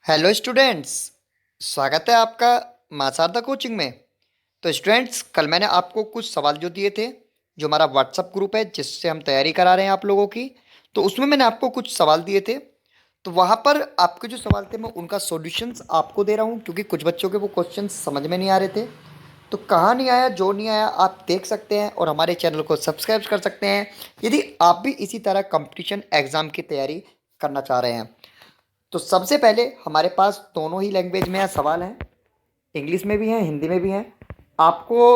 Hello students. स्वागत है आपका मासारदा कोचिंग में। तो स्टूडेंट्स, कल मैंने आपको कुछ सवाल जो दिए थे, जो हमारा व्हाट्सअप ग्रुप है जिससे हम तैयारी करा रहे हैं आप लोगों की, तो उसमें मैंने आपको कुछ सवाल दिए थे। तो वहाँ पर आपके जो सवाल थे मैं उनका सॉल्यूशंस आपको दे रहा हूँ, क्योंकि कुछ बच्चों के वो क्वेश्चन समझ में नहीं आ रहे थे। तो कहाँ नहीं आया, जो नहीं आया आप देख सकते हैं और हमारे चैनल को सब्सक्राइब कर सकते हैं, यदि आप भी इसी तरह कंपटीशन एग्ज़ाम की तैयारी करना चाह रहे हैं। तो सबसे पहले हमारे पास दोनों ही लैंग्वेज में सवाल हैं, इंग्लिश में भी हैं, हिंदी में भी हैं। आपको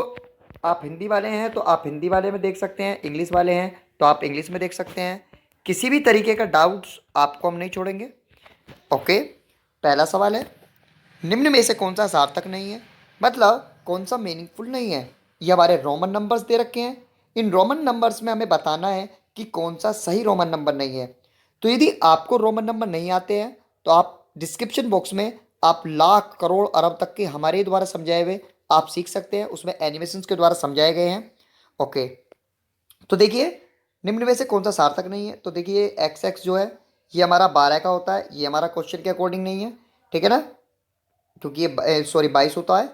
आप हिंदी वाले हैं तो आप हिंदी वाले में देख सकते हैं, इंग्लिश वाले हैं तो आप इंग्लिश में देख सकते हैं। किसी भी तरीके का डाउट्स आपको हम नहीं छोड़ेंगे। ओके, पहला सवाल है, निम्न में से कौन सा सार्थक नहीं है, मतलब कौन सा मीनिंगफुल नहीं है। ये हमारे रोमन नंबर्स दे रखे हैं। इन रोमन नंबर्स में हमें बताना है कि कौन सा सही रोमन नंबर नहीं है। तो यदि आपको रोमन नंबर नहीं आते हैं तो आप डिस्क्रिप्शन बॉक्स में आप लाख करोड़ अरब तक के हमारे द्वारा समझाए हुए आप सीख सकते हैं, उसमें एनिमेशंस के द्वारा समझाए गए हैं। ओके, तो देखिए, निम्न में से कौन सा सार्थक नहीं है। तो देखिए, एक्स एक्स जो है ये हमारा 12 का होता है, ये हमारा क्वेश्चन के अकॉर्डिंग नहीं है, ठीक है ना, क्योंकि ये सॉरी 22 होता है।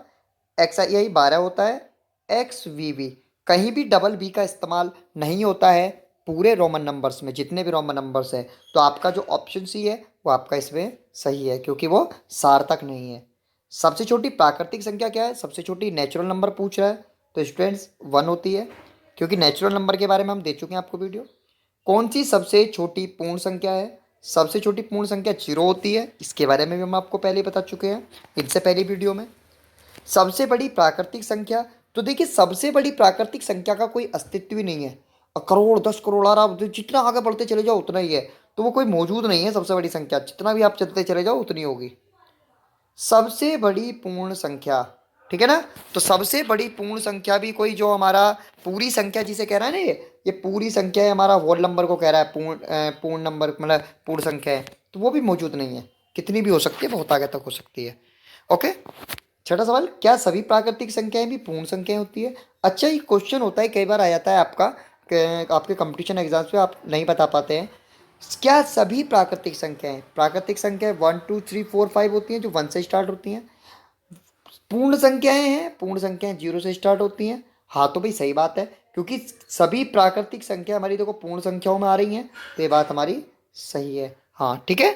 एक्स आई आई 12 होता है। एक्स वी वी, कहीं भी डबल बी का इस्तेमाल नहीं होता है पूरे रोमन नंबर्स में, जितने भी रोमन नंबर्स हैं। तो आपका जो ऑप्शन सी है वो आपका इसमें सही है, क्योंकि वो सार्थक नहीं है। सबसे छोटी प्राकृतिक संख्या क्या है, सबसे छोटी नेचुरल नंबर पूछ रहा है, तो स्टूडेंट्स 1 होती है, क्योंकि नेचुरल नंबर के बारे में हम दे चुके हैं आपको वीडियो। कौन सी सबसे छोटी पूर्ण संख्या है, सबसे छोटी पूर्ण संख्या 0 होती है, इसके बारे में भी हम आपको पहले ही बता चुके हैं इनसे पहली वीडियो में। सबसे बड़ी प्राकृतिक संख्या, तो देखिए सबसे बड़ी प्राकृतिक संख्या का कोई अस्तित्व ही नहीं है। करोड़ 10 करोड़ आ रहा, जितना आगे बढ़ते चले जाओ उतना ही है, तो वो कोई मौजूद नहीं है। सबसे बड़ी संख्या जितना भी आप चलते चले जाओ उतनी होगी। सबसे बड़ी पूर्ण संख्या, ठीक है ना। तो सबसे बड़ी पूर्ण संख्या भी कोई जो हमारा पूरी संख्या जिसे कह रहा है ना, ये पूरी संख्या है, हमारा होल नंबर को कह रहा है, पूर्ण नंबर मतलब पूर्ण संख्या है, तो वो भी मौजूद नहीं है। कितनी भी हो सकती है, बहुत आगे तक हो सकती है। ओके, छठा सवाल, क्या सभी प्राकृतिक संख्याएं भी पूर्ण संख्याएं होती है। अच्छा, ये क्वेश्चन होता है, कई बार आ जाता है आपका आपके कंपटीशन एग्जाम्स में आप नहीं बता पाते हैं। क्या सभी प्राकृतिक संख्याएं 1 2 3 4 5 होती हैं, जो 1 से स्टार्ट होती हैं। पूर्ण संख्याएं हैं, पूर्ण संख्याएं 0 से स्टार्ट होती हैं। हाँ, तो भाई सही बात है, क्योंकि सभी प्राकृतिक संख्या हमारी देखो पूर्ण संख्याओं में आ रही हैं, तो ये बात हमारी सही है। हाँ ठीक है।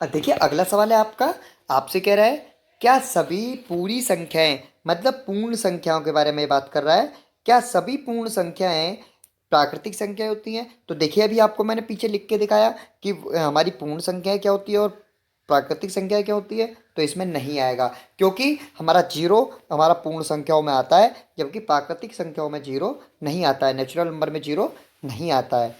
अब देखिए, अगला सवाल है आपका, आपसे कह रहा है, क्या सभी पूरी संख्याएं, मतलब पूर्ण संख्याओं के बारे में बात कर रहा है, क्या सभी पूर्ण संख्याएं प्राकृतिक संख्याएं होती हैं। तो देखिए, अभी आपको मैंने पीछे लिख के दिखाया कि हमारी पूर्ण संख्याएं क्या होती है और प्राकृतिक संख्या क्या होती है। तो इसमें नहीं आएगा, क्योंकि हमारा जीरो हमारा पूर्ण संख्याओं में आता है, जबकि प्राकृतिक संख्याओं में जीरो नहीं आता है, नेचुरल नंबर में जीरो नहीं आता है।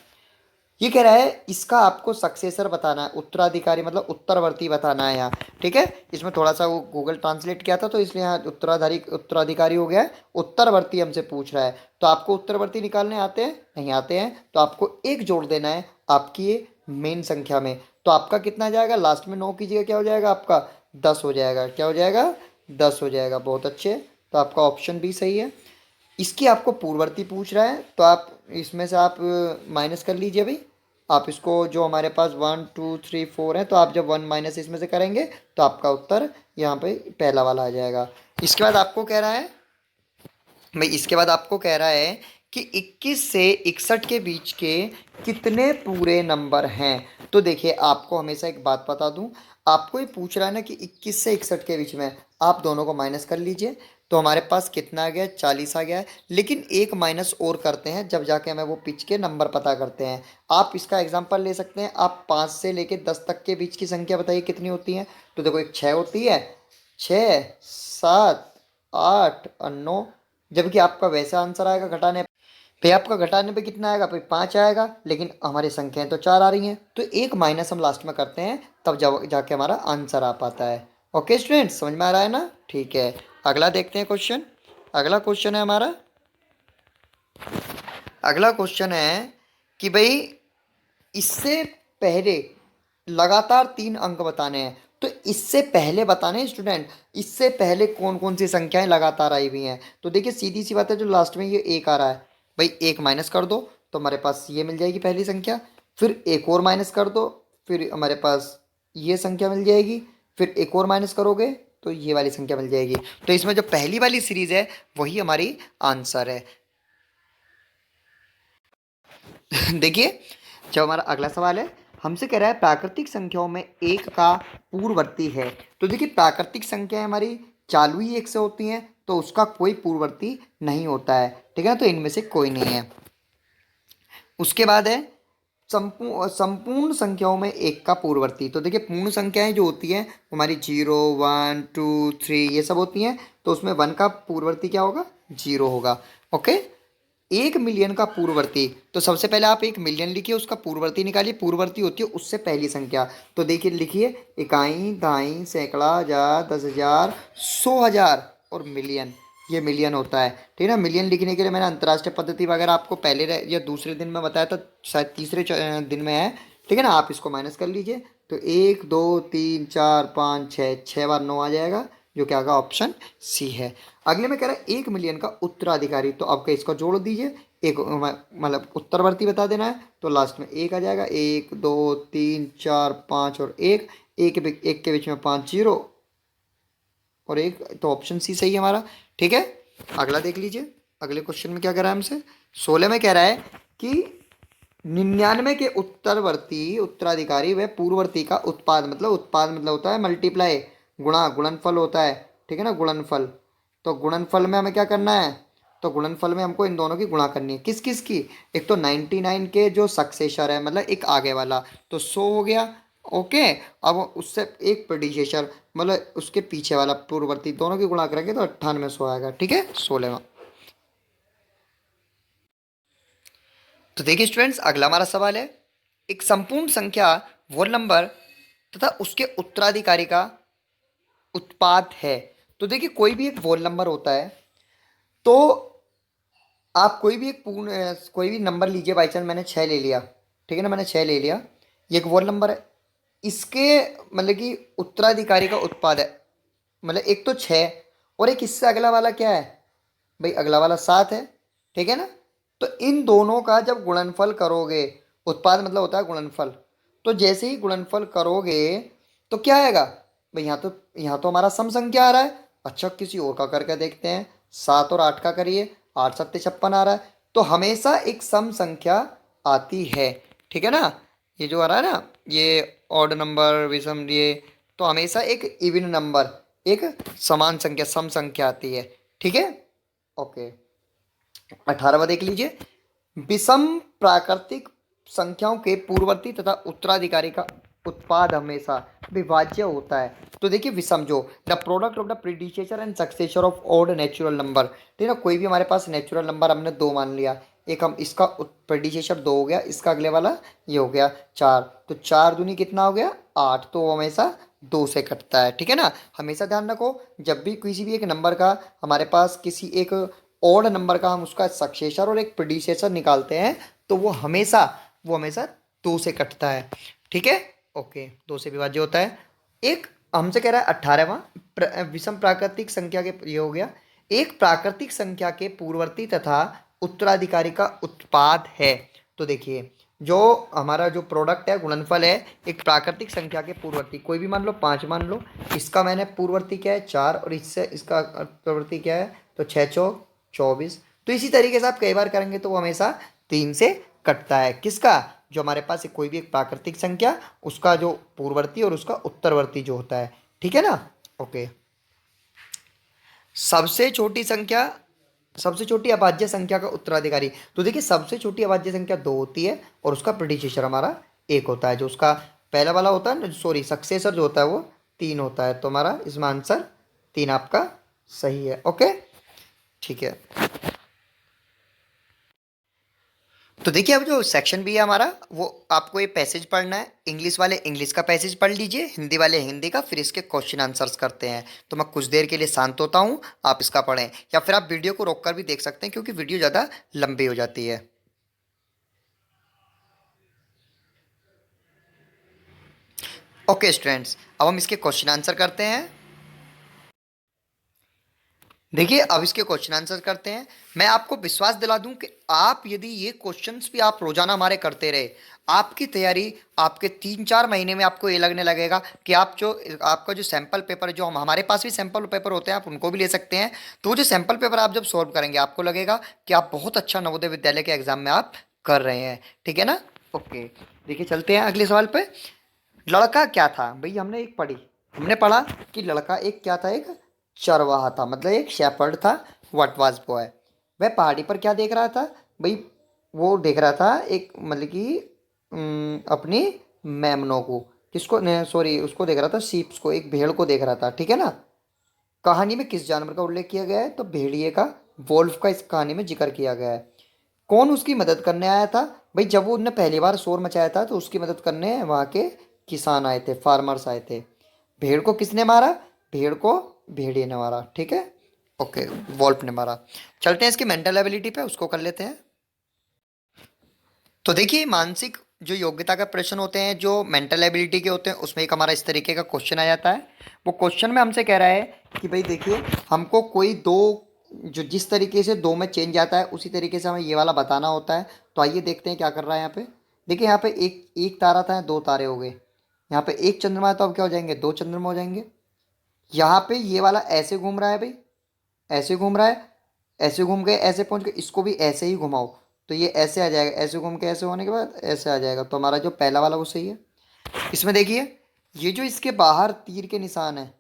ये कह रहा है, इसका आपको सक्सेसर बताना है, उत्तराधिकारी मतलब उत्तरवर्ती बताना है यहाँ, ठीक है। इसमें थोड़ा सा वो गूगल ट्रांसलेट किया था, तो इसलिए यहाँ उत्तराधिकारी हो गया है, उत्तरवर्ती हमसे पूछ रहा है। तो आपको उत्तरवर्ती निकालने आते हैं, नहीं आते हैं, तो आपको एक जोड़ देना है आपकी ये मेन संख्या में। तो आपका कितना जाएगा, लास्ट में 9 कीजिएगा, क्या हो जाएगा आपका 10 हो जाएगा, क्या हो जाएगा 10 हो जाएगा। बहुत अच्छे, तो आपका ऑप्शन भी सही है। इसकी आपको पूर्ववर्ती पूछ रहा है, तो आप इसमें से आप माइनस कर लीजिए भाई। आप इसको, जो हमारे पास 1 2 3 4 है, तो आप जब 1 माइनस इसमें से करेंगे तो आपका उत्तर यहाँ पे पहला वाला आ जाएगा। इसके बाद आपको कह रहा है भाई, इसके बाद आपको कह रहा है कि 21 से 61 के बीच के कितने पूरे नंबर हैं। तो देखिए, आपको हमेशा एक बात बता दूं, आपको ये पूछ रहा है ना कि 21 से 61 के बीच में, आप दोनों को माइनस कर लीजिए, तो हमारे पास कितना आ गया, 40 आ गया है। लेकिन एक माइनस और करते हैं, जब जाके हमें वो पिच के नंबर पता करते हैं। आप इसका एग्जाम्पल ले सकते हैं, आप 5 से लेके 10 तक के बीच की संख्या बताइए कितनी होती है। तो देखो, एक 6 होती है, 6 7 8 और 9, जबकि आपका वैसा आंसर आएगा घटाने पे, आपका घटाने पे कितना आएगा भाई, 5 आएगा, लेकिन हमारी संख्याएं तो 4 आ रही हैं, तो एक माइनस हम लास्ट में करते हैं, तब जाके हमारा आंसर आ पाता है। ओके स्टूडेंट्स, समझ में आ रहा है ना, ठीक है। अगला देखते हैं क्वेश्चन। अगला क्वेश्चन है हमारा, अगला क्वेश्चन है कि भाई, इससे पहले लगातार 3 अंक बताने हैं। तो इससे पहले बताने हैं स्टूडेंट, इससे पहले कौन कौन सी संख्याएं लगातार आई हुई हैं। तो देखिए, सीधी सी बात है, जो लास्ट में ये एक आ रहा है, भाई एक माइनस कर दो, तो हमारे पास ये मिल जाएगी पहली संख्या। फिर एक और माइनस कर दो, फिर हमारे पास ये संख्या मिल जाएगी, फिर एक और माइनस करोगे तो ये वाली संख्या मिल जाएगी। तो इसमें जो पहली वाली सीरीज है वही हमारी आंसर है। देखिए, जब हमारा अगला सवाल है, हमसे कह रहा है प्राकृतिक संख्याओं में एक का पूर्ववर्ती है। तो देखिए, प्राकृतिक संख्याएं हमारी चालू ही एक से होती हैं, तो उसका कोई पूर्ववर्ती नहीं होता है, ठीक है ना, तो इनमें से कोई नहीं है। उसके बाद है संपूर्ण संख्याओं में एक का पूर्ववर्ती। तो देखिए, पूर्ण संख्याएं जो होती हैं हमारी 0 1 2 3 ये सब होती हैं, तो उसमें 1 का पूर्ववर्ती क्या होगा, 0 होगा। ओके, 1 मिलियन का पूर्ववर्ती, तो सबसे पहले आप 1 मिलियन लिखिए, उसका पूर्ववर्ती निकालिए। पूर्ववर्ती होती है उससे पहली संख्या। तो देखिए, लिखिए इकाई, दहाई, सैकड़ा, हजार, 10,000, 100,000 और मिलियन, ये मिलियन होता है, ठीक है ना। मिलियन लिखने के लिए मैंने अंतर्राष्ट्रीय पद्धति वगैरह आपको पहले या दूसरे दिन में बताया था, शायद तीसरे दिन में है, ठीक है ना। आप इसको माइनस कर लीजिए, तो 1 2 3 4 5 6, 6 बार 9 आ जाएगा, जो क्या होगा, ऑप्शन सी है। अगले में कह रहा है 1 मिलियन का उत्तराधिकारी, तो आपका इसको जोड़ दीजिए, एक मतलब उत्तरवर्ती बता देना है, तो लास्ट में एक आ जाएगा। 1 2 3 4 5 और एक के बीच में 5 0 और एक, तो ऑप्शन सी सही है हमारा, ठीक है। अगला देख लीजिए, अगले क्वेश्चन में क्या कह रहा है हमसे। 16 में कह रहा है कि 99 के उत्तराधिकारी व पूर्ववर्ती का उत्पाद, मतलब उत्पाद मतलब होता है मल्टीप्लाई, गुणा, गुणनफल होता है, ठीक है ना, गुणनफल। तो गुणनफल में हमें क्या करना है, तो गुणनफल में हमको इन दोनों की गुणा करनी है। किस किस की, एक तो 99 के जो सक्सेसर है, मतलब एक आगे वाला, तो 100 हो गया। ओके, अब उससे एक प्रीडिसेसर, मतलब उसके पीछे वाला पूर्ववर्ती, दोनों की गुणा करेंगे तो 98 100 आएगा, ठीक है, 16। तो देखिए स्टूडेंट्स, अगला हमारा सवाल है, एक संपूर्ण संख्या वो नंबर तथा उसके उत्तराधिकारी का उत्पाद है। तो देखिए, कोई भी एक वोल नंबर होता है, तो आप कोई भी एक पूर्ण कोई भी नंबर लीजिए, बाई चांस मैंने 6 ले लिया, ठीक है ना, मैंने 6 ले लिया, ये एक वोल नंबर है। इसके मतलब कि उत्तराधिकारी का उत्पाद है, मतलब एक तो 6 और एक इससे अगला वाला क्या है भाई, अगला वाला 7 है, ठीक है ना। तो इन दोनों का जब गुणनफल करोगे, उत्पाद मतलब होता है गुणनफल, तो जैसे ही गुणनफल करोगे तो क्या आएगा भाई, यहाँ तो हमारा सम संख्या आ रहा है। अच्छा, किसी और का करके देखते हैं, 7 और 8 का करिए, 8 7 56 आ रहा है, तो हमेशा एक सम संख्या आती है, ठीक है ना। ये जो आ रहा है ना, ये ऑड नंबर विषम, ये तो हमेशा एक इवन नंबर, एक समान संख्या, सम संख्या आती है, ठीक है। ओके, 18वां देख लीजिए, विषम प्राकृतिक संख्याओं के पूर्ववर्ती तथा उत्तराधिकारी का उत्पाद हमेशा विभाज्य होता है। तो देखिए, विषम जो the product of the predecessor and successor of odd natural number, ठीक है ना, कोई भी हमारे पास नेचुरल नंबर हमने 2 मान लिया, एक हम इसका प्रीडिसेसर 2 हो गया, इसका अगले वाला ये हो गया 4, तो 4 दूनी कितना हो गया, 8, तो वो हमेशा 2 से कटता है, ठीक है ना। हमेशा ध्यान रखो, जब भी किसी भी एक नंबर का हमारे पास किसी एक ऑड नंबर का हम उसका सक्सेसर और एक प्रीडिसेसर निकालते हैं, तो वो हमेशा 2 से कटता है, ठीक है। ओके, 2 से विभाज्य होता है। एक हमसे कह रहा है 18वां, विषम प्राकृतिक संख्या के, ये हो गया, एक प्राकृतिक संख्या के पूर्ववर्ती तथा उत्तराधिकारी का उत्पाद है। तो देखिए, जो हमारा जो प्रोडक्ट है, गुणनफल है, एक प्राकृतिक संख्या के पूर्ववर्ती, कोई भी मान लो 5 मान लो, इसका मैंने पूर्ववर्ती क्या है 4, और इससे इसका पूर्ववर्ती क्या है, तो 6 चौक 24। तो इसी तरीके से आप कई बार करेंगे तो वो हमेशा 3 से कटता है, किसका, जो हमारे पास कोई भी एक प्राकृतिक संख्या, उसका जो पूर्ववर्ती और उसका उत्तरवर्ती जो होता है, ठीक है ना। ओके, सबसे छोटी संख्या, सबसे छोटी अभाज्य संख्या का उत्तराधिकारी। तो देखिए, सबसे छोटी अभाज्य संख्या 2 होती है और उसका प्रीडिसेसर हमारा 1 होता है, जो उसका पहला वाला होता है ना, सॉरी सक्सेसर जो होता है वो 3 होता है, तो हमारा इसमें आंसर 3 आपका सही है। ओके, ठीक है। तो देखिए, अब जो सेक्शन बी है हमारा, वो आपको ये पैसेज पढ़ना है, इंग्लिश वाले इंग्लिश का पैसेज पढ़ लीजिए, हिंदी वाले हिंदी का, फिर इसके क्वेश्चन आंसर्स करते हैं। तो मैं कुछ देर के लिए शांत होता हूँ, आप इसका पढ़ें, या फिर आप वीडियो को रोक कर भी देख सकते हैं, क्योंकि वीडियो ज़्यादा लंबी हो जाती है। ओके स्टूडेंट्स, अब हम इसके क्वेश्चन आंसर करते हैं। देखिए अब इसके क्वेश्चन आंसर करते हैं। मैं आपको विश्वास दिला दूं कि आप यदि ये क्वेश्चंस भी आप रोजाना हमारे करते रहे, आपकी तैयारी आपके 3-4 महीने में आपको ये लगने लगेगा कि आप जो आपका जो सैंपल पेपर, जो हम हमारे पास भी सैंपल पेपर होते हैं, आप उनको भी ले सकते हैं। तो वो जो सैंपल पेपर आप जब सॉल्व करेंगे आपको लगेगा कि आप बहुत अच्छा नवोदय विद्यालय के एग्जाम में आप कर रहे हैं। ठीक है ना? ओके, देखिए चलते हैं अगले सवाल पे। लड़का क्या था भाई? हमने पढ़ा कि लड़का एक क्या था, एक चरवाहा था, मतलब एक शेपर्ड था। What was boy? वह पहाड़ी पर क्या देख रहा था भाई? वो देख रहा था एक, मतलब कि अपनी मेमनों को, किसको, सॉरी, उसको देख रहा था, सीप्स को, एक भेड़ को देख रहा था। ठीक है ना? कहानी में किस जानवर का उल्लेख किया गया है? तो भेड़िए का, वोल्फ का इस कहानी में जिक्र किया गया है। कौन उसकी मदद करने आया था भाई? जब वो उनने पहली बार शोर मचाया था तो उसकी मदद करने वहाँ के किसान आए थे, फार्मर्स आए थे। भेड़ को किसने मारा? भेड़ को भेड़िए ने मारा। ठीक है? ओके, वॉल्फ ने मारा। चलते हैं इसकी मेंटल एबिलिटी पे, उसको कर लेते हैं। तो देखिए मानसिक जो योग्यता का प्रश्न होते हैं, जो मेंटल एबिलिटी के होते हैं, उसमें एक हमारा इस तरीके का क्वेश्चन आ जाता है। वो क्वेश्चन में हमसे कह रहा है कि भाई देखिए, हमको कोई दो, जो जिस तरीके से दो में चेंज आता है उसी तरीके से हमें ये वाला बताना होता है। तो आइए देखते हैं क्या कर रहा है यहाँ पे। देखिए यहाँ पे एक एक तारा था, दो तारे हो गए। यहाँ पे एक चंद्रमा है, तो अब क्या हो जाएंगे? दो चंद्रमा हो जाएंगे। यहाँ पे ये वाला ऐसे घूम रहा है भाई, ऐसे घूम रहा है, ऐसे घूम के ऐसे पहुंच गए, इसको भी ऐसे ही घुमाओ तो ये ऐसे आ जाएगा, ऐसे घूम के ऐसे होने के बाद ऐसे आ जाएगा। तो हमारा जो पहला वाला वो सही है। इसमें देखिए, ये जो इसके बाहर तीर के निशान है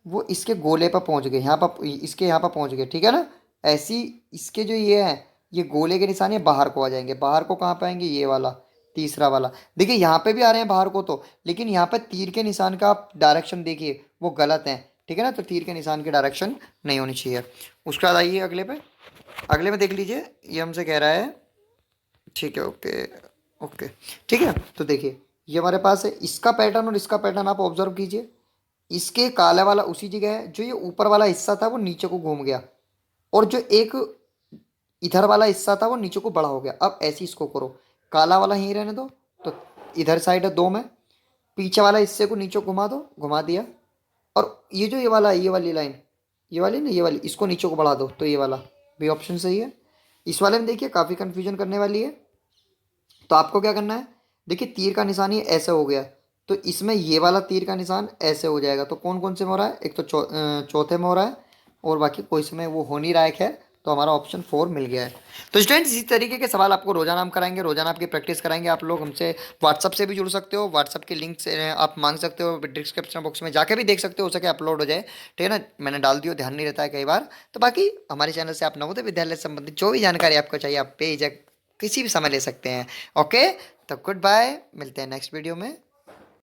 वो इसके गोले पर पहुंच गए, यहाँ पर, इसके यहाँ पर पहुंच गए। ठीक है ना? ऐसी इसके जो ये है, ये गोले के निशान ये बाहर को आ जाएंगे। बाहर को कहाँ पाएंगे? ये वाला, तीसरा वाला। देखिए यहाँ पे भी आ रहे हैं बाहर को तो, लेकिन यहाँ पे तीर के निशान का आप डायरेक्शन देखिए वो गलत है। ठीक है ना? तो तीर के निशान की डायरेक्शन नहीं होनी चाहिए। उसके बाद आइए अगले पे। अगले में देख लीजिए, ये हमसे कह रहा है, ठीक है, ओके, ओके, ठीक है। तो देखिए ये हमारे पास है, इसका पैटर्न और इसका पैटर्न आप ऑब्जर्व कीजिए। इसके काला वाला उसी जगह है, जो ये ऊपर वाला हिस्सा था वो नीचे को घूम गया, और जो एक इधर वाला हिस्सा था वो नीचे को बड़ा हो गया। अब ऐसे इसको करो, काला वाला यहीं रहने दो, तो इधर साइड है दो में, पीछे वाला हिस्से को नीचे घुमा दो, घुमा दिया। और ये जो ये वाला है, ये वाली लाइन, ये वाली ना, ये वाली, इसको नीचे को बढ़ा दो, तो ये वाला भी ऑप्शन सही है। इस वाले में देखिए काफ़ी कंफ्यूजन करने वाली है। तो आपको क्या करना है? देखिए तीर का निशान ये ऐसे हो गया, तो इसमें ये वाला तीर का निशान ऐसे हो जाएगा। तो कौन कौन से में हो रहा है? एक तो चौथे में हो रहा है, और बाकी कोई समय वो हो नहीं रहा है। खैर, तो हमारा ऑप्शन 4 मिल गया है। तो स्टूडेंट्स इसी तरीके के सवाल आपको रोजाना हम कराएंगे, रोजाना आपकी प्रैक्टिस कराएंगे। आप लोग हमसे व्हाट्सअप से भी जुड़ सकते हो, व्हाट्सअप के लिंक से आप मांग सकते हो, डिस्क्रिप्शन बॉक्स में जाके भी देख सकते हो सके अपलोड हो जाए। ठीक है ना? मैंने डाल दिया, ध्यान नहीं रहता है कई बार। तो बाकी हमारे चैनल से आप नवोदय विद्यालय से संबंधित जो भी जानकारी आपको चाहिए, आप बेझिझक किसी भी समय ले सकते हैं। ओके, तो गुड बाय, मिलते हैं नेक्स्ट वीडियो में।